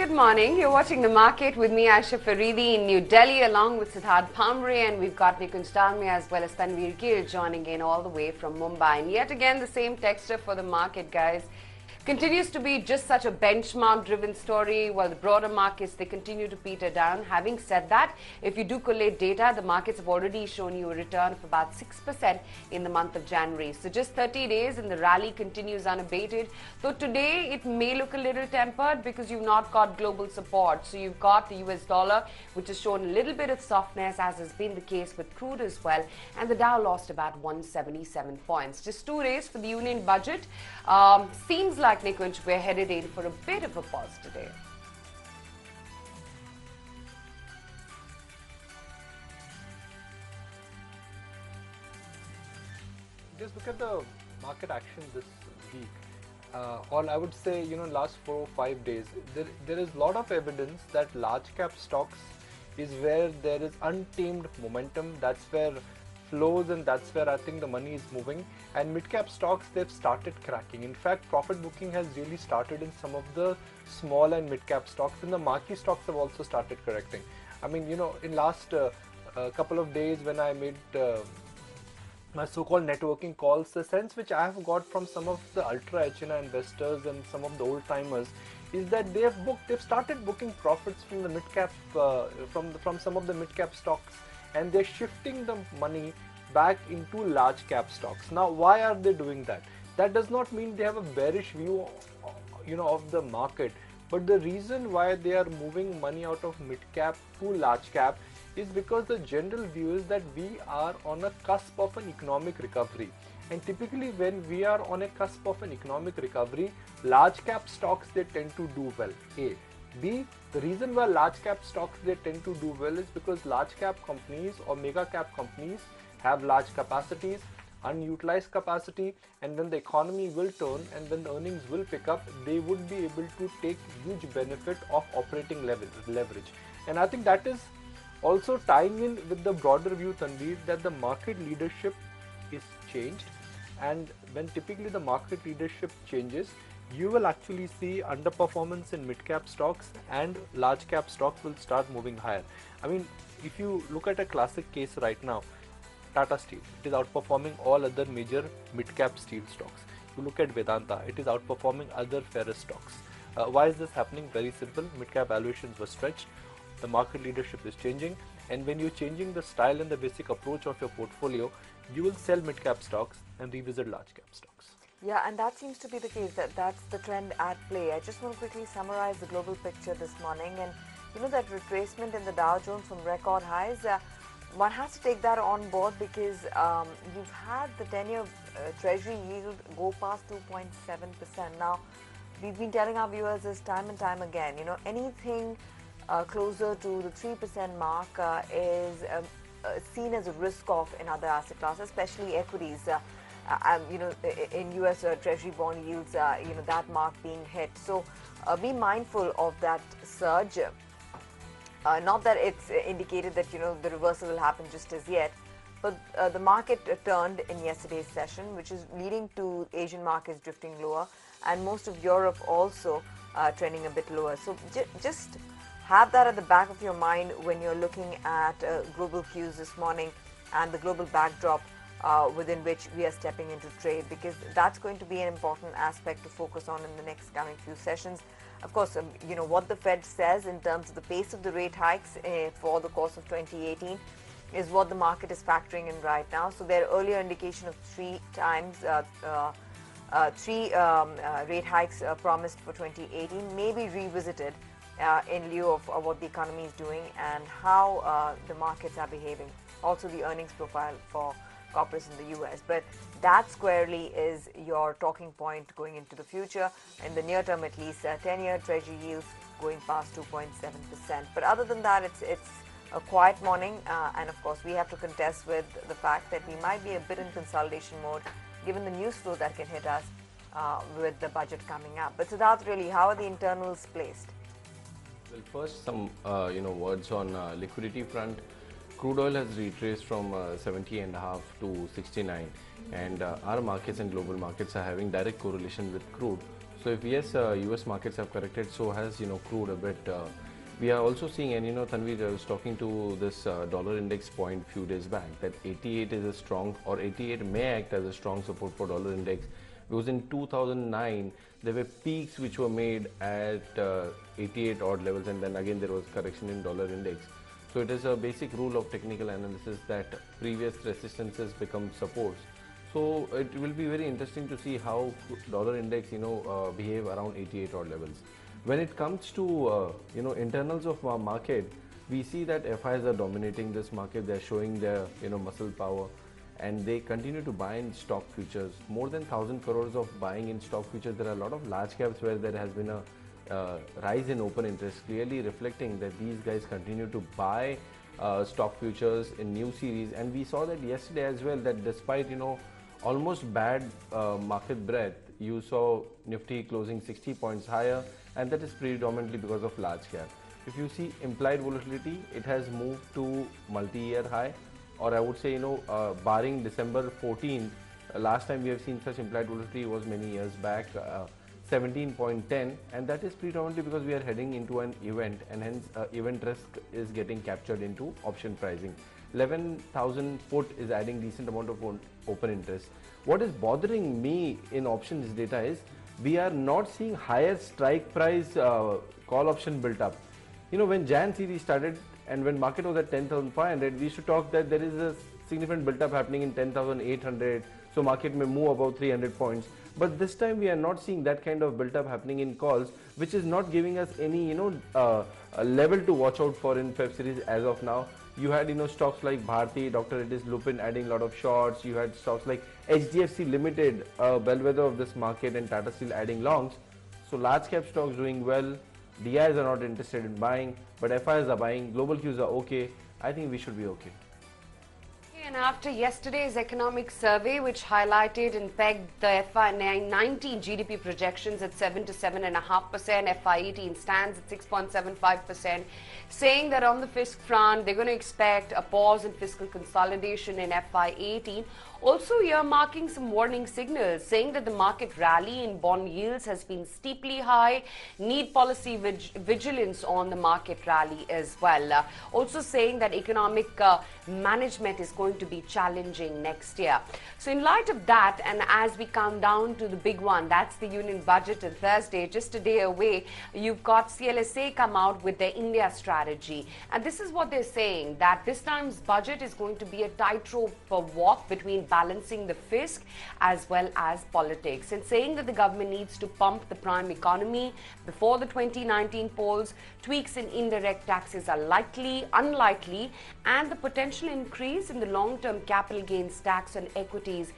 Good morning. You're watching The Market with me, Aisha Faridi, in New Delhi, along with Siddharth Pamre, and we've got Nikunj Dalmia as well as Tanveer Gill joining in all the way from Mumbai. And yet again, the same texture for the market, guys. Continues to be just such a benchmark-driven story, while the broader markets, they continue to peter down. Having said that, if you do collate data, the markets have already shown you a return of about 6% in the month of January. So just 30 days and the rally continues unabated. Though today, it may look a little tempered because you've not got global support. So you've got the US dollar, which has shown a little bit of softness, as has been the case with crude as well. And the Dow lost about 177 points. Just 2 days for the union budget. Seems like, Nikunj, we're headed in for a bit of a pause today. Just look at the market action this week. Or I would say, last 4 or 5 days, there is a lot of evidence that large cap stocks is where there is untamed momentum. That's where flows, and that's where I think the money is moving. And mid-cap stocks, they've started cracking. In fact, profit booking has really started in some of the small and mid-cap stocks, and the marquee stocks have also started correcting. I mean, in last couple of days when I made my so-called networking calls, the sense which I have got from some of the ultra HNI investors and some of the old-timers is that they've started booking profits from the mid-cap, from some of the mid-cap stocks, and they're shifting the money back into large cap stocks. Now, why are they doing that? That does not mean they have a bearish view, of the market. But the reason why they are moving money out of mid cap to large cap is because the general view is that we are on a cusp of an economic recovery. And typically when we are on a cusp of an economic recovery, large cap stocks, they tend to do well. A. B, the reason why large cap stocks they tend to do well is because large cap companies or mega cap companies have large capacities, unutilized capacity, and when the economy will turn and when the earnings will pick up, they would be able to take huge benefit of operating leverage. And I think that is also tying in with the broader view, Tanveer, that the market leadership is changed, and when typically the market leadership changes, you will actually see underperformance in mid-cap stocks, and large cap stocks will start moving higher. I mean, if you look at a classic case right now, Tata Steel, it is outperforming all other major mid-cap steel stocks. You look at Vedanta, it is outperforming other ferrous stocks. Why is this happening? Very simple. Mid-cap valuations were stretched, the market leadership is changing, and when you're changing the style and the basic approach of your portfolio, you will sell mid-cap stocks and revisit large cap stocks. Yeah, and that seems to be the case. That's the trend at play. I just want to quickly summarize the global picture this morning, and that retracement in the Dow Jones from record highs, one has to take that on board because you've had the 10-year treasury yield go past 2.7%. Now, we've been telling our viewers this time and time again, anything closer to the 3% mark is seen as a risk off in other asset classes, especially equities. In US Treasury bond yields, that mark being hit. So be mindful of that surge. Not that it's indicated that, the reversal will happen just as yet, but the market turned in yesterday's session, which is leading to Asian markets drifting lower, and most of Europe also trending a bit lower. So just have that at the back of your mind when you're looking at global cues this morning and the global backdrop within which we are stepping into trade, because that's going to be an important aspect to focus on in the next coming few sessions. Of course, what the Fed says in terms of the pace of the rate hikes for the course of 2018 is what the market is factoring in right now. So their earlier indication of three rate hikes promised for 2018 may be revisited in lieu of what the economy is doing and how the markets are behaving. Also the earnings profile for corporates in the US, but that squarely is your talking point going into the future. In the near term, at least, 10-year treasury yields going past 2.7%. But other than that, it's a quiet morning, and of course, we have to contest with the fact that we might be a bit in consolidation mode, given the news flow that can hit us with the budget coming up. But Siddharth, really, how are the internals placed? Well, first, some words on liquidity front. Crude oil has retraced from 70.5 to 69, and our markets and global markets are having direct correlation with crude. So if yes, US markets have corrected, so has crude a bit. We are also seeing, and Tanvir, I was talking to this dollar index point few days back, that 88 is a strong, or 88 may act as a strong support for dollar index, because in 2009 there were peaks which were made at 88 odd levels, and then again there was correction in dollar index. So it is a basic rule of technical analysis that previous resistances become supports. So it will be very interesting to see how dollar index behave around 88 odd levels. When it comes to internals of our market, we see that FIs are dominating this market. They are showing their muscle power, and they continue to buy in stock futures. More than 1,000 crores of buying in stock futures. There are a lot of large caps where there has been a rise in open interest, clearly reflecting that these guys continue to buy stock futures in new series. And we saw that yesterday as well, that despite almost bad market breadth, you saw Nifty closing 60 points higher, and that is predominantly because of large cap. If you see implied volatility, it has moved to multi-year high, or I would say barring December 14, last time we have seen such implied volatility was many years back, 17.10, and that is predominantly because we are heading into an event, and hence event risk is getting captured into option pricing. 11,000 put is adding decent amount of open interest. What is bothering me in options data is we are not seeing higher strike price call option built up. When Jan series started and when market was at 10,500, we should talk that there is a significant build up happening in 10,800. So market may move above 300 points. But this time we are not seeing that kind of build up happening in calls, which is not giving us any a level to watch out for in Feb series as of now. You had stocks like Bharti, Dr. Reddy's, Lupin adding a lot of shorts. You had stocks like HDFC Limited, bellwether of this market, and Tata Steel adding longs. So large cap stocks doing well. DIs are not interested in buying, but FIs are buying. Global Qs are okay. I think we should be okay. And after yesterday's economic survey, which highlighted and pegged the FY 19 GDP projections at 7 to 7.5%, FY 18 stands at 6.75%, saying that on the fisc front, they're going to expect a pause in fiscal consolidation in FY 18. Also earmarking some warning signals, saying that the market rally in bond yields has been steeply high, need policy vigilance on the market rally as well. Also saying that economic management is going to be challenging next year. So in light of that, and as we come down to the big one, that's the union budget on Thursday, just a day away, you've got CLSA come out with their India strategy. And this is what they're saying, that this time's budget is going to be a tightrope walk between balancing the fisc as well as politics, and saying that the government needs to pump the prime economy before the 2019 polls. Tweaks in indirect taxes are unlikely, and the potential increase in the long-term capital gains tax on equities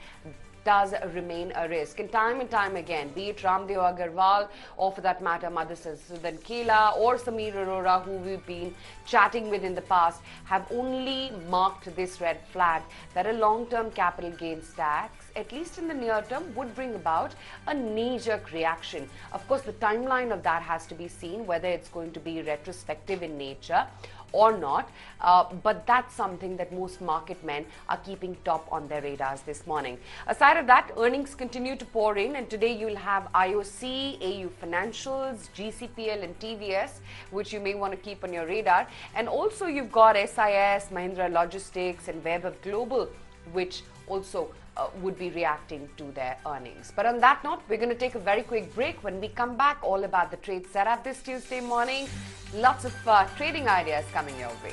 does remain a risk. And time again, be it Ramdeo Agarwal or for that matter Madhusudan Kela or Sameer Arora, who we've been chatting with in the past, have only marked this red flag that a long-term capital gains tax, at least in the near term, would bring about a knee-jerk reaction. Of course, the timeline of that has to be seen, whether it's going to be retrospective in nature or not, but that's something that most market men are keeping top on their radars this morning. Aside of that, earnings continue to pour in, and today you'll have IOC, AU Financials, GCPL and TVS, which you may want to keep on your radar. And also you've got SIS, Mahindra Logistics and Vaibhav Global, which also would be reacting to their earnings. But on that note, we're going to take a very quick break. When we come back, all about the trade setup this Tuesday morning. Lots of trading ideas coming your way.